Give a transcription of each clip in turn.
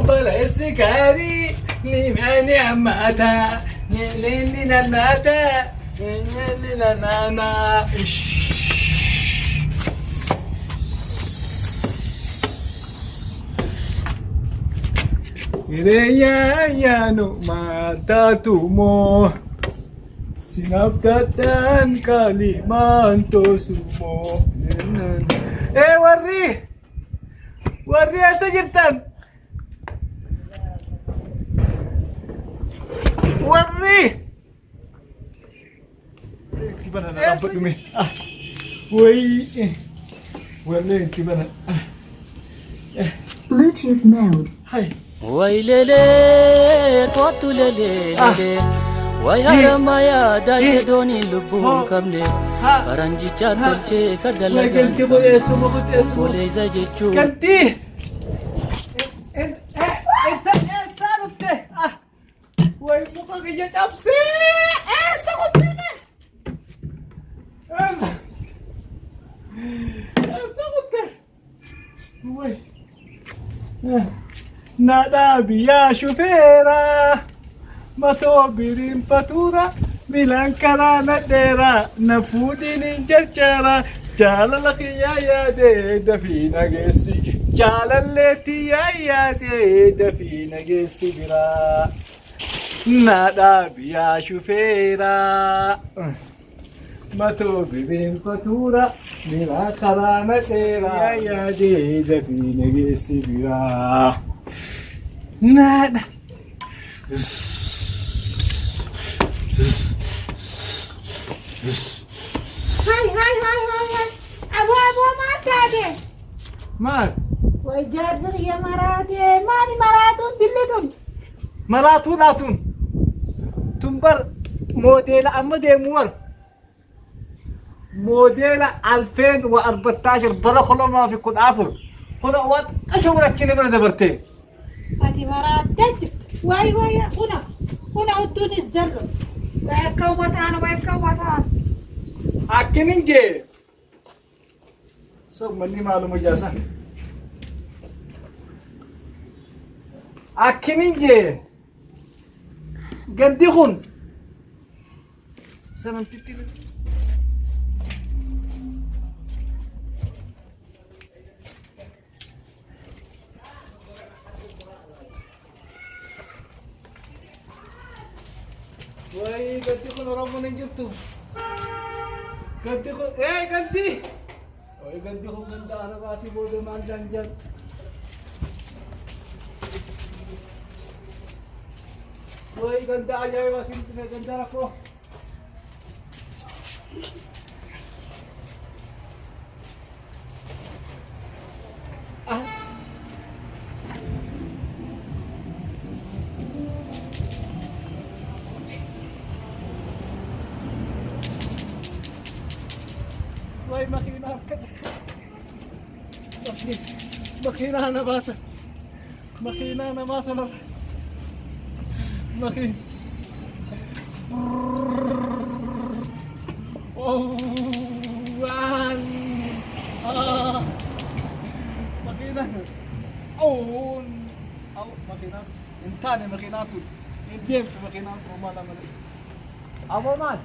بلا السكاري لماني عماتا ليني ناتا ليني نانا Ireya yano matatumo Sinaptatan kalimanto sumo warri! Warri asa jirtan? Warri! Gimana nak rambut kami? Woi Warri gimana? Bluetooth mode. Hai Way lele, totu lele lele. Way haramaya daite doni lubun kamne. Faranji chatolche kadalagan. Fule zajechu. Ganti! Sarutte! Woi muka kerja capsi! Sarutte ni! Sarutte! Woi! Nada biya shufera matobirin fatura milankara nadera nafudin jarjara jalalaki ya de dafina gesi jalaleti ya de dafina gesi bira nada biya shufera matobirin fatura milankara nadera ya de dafina gesi bira Nada. Hai. Abu mata deh. Mal. Wajar sih ya marah deh. Mani maratun dilitun. Maratun. Tumbar modela amma demuwar. Modela 2014 bara kholo ma fi kun afur. Huna wat ashura chine bara dabartay. Ati marah deh. Wai huna udun izjarro. Baikau watan. Akinin je. So mani malum jasa. Akinin je. Ganti khun. Sanan titti. Woi, ganti khun orang mana gitu. Ganti khun, ganti. Woi, ganti khun ganda arabati bodo man janjan. Woi, ganda ajaib asin tine ganda aku. Woi, makina na basa. Makina na basa na. Makin. Oh, wan. Makina. Oh, makina. Intane makina tu. Indiem tu makina tu malam ni. Abo man.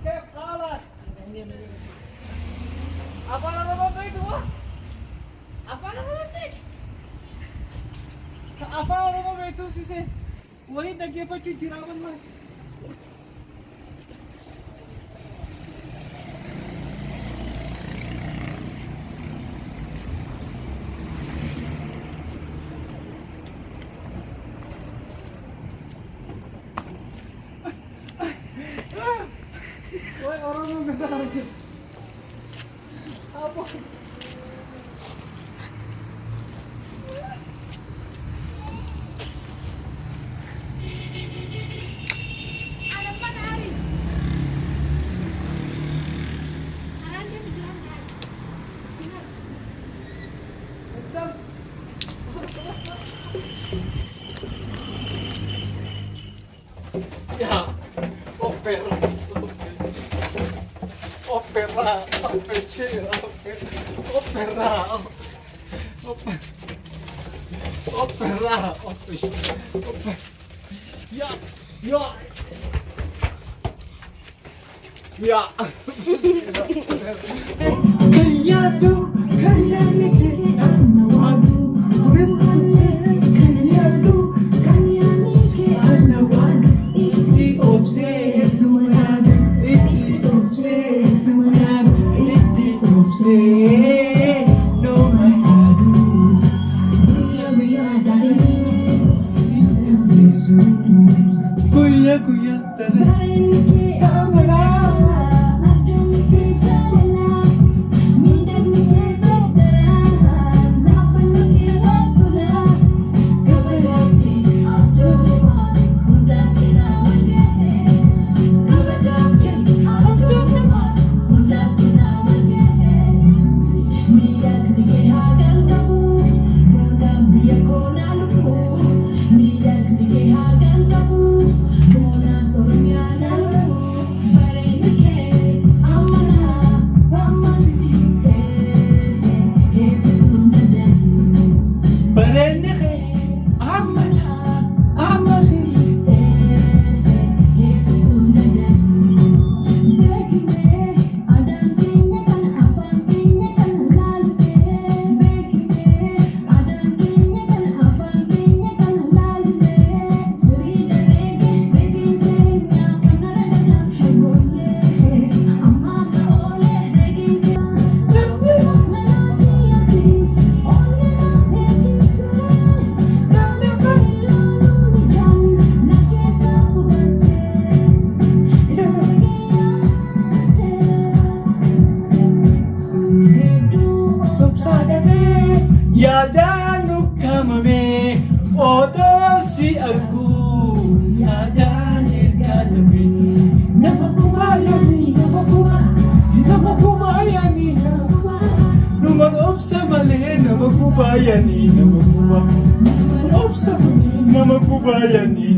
كيف حالك؟ أفعل ربك هو؟ أفعل ربك؟ أفعل ربك سيسي؟ وين دقيقة بتجي ترابن ما؟ Woi orang mau besar lagi. Apa? Ada mana hari? Ada berjalan hari. Betul. Ya, oper. Opera, opera, opera, opera, opera, ya, ya, ya. Kaya tu, kaya ni kita nawadu, kaya tu, kaya ni kita nawadu, iti obse duman, iti obse duman, iti obse no mayadu, kuya kuya dari, itu bisu, kuya kuya dari, kamera. Yadanu kamame otosi aku yadanir kanabi napakumayani numang opsa mali namakubayani namakubayani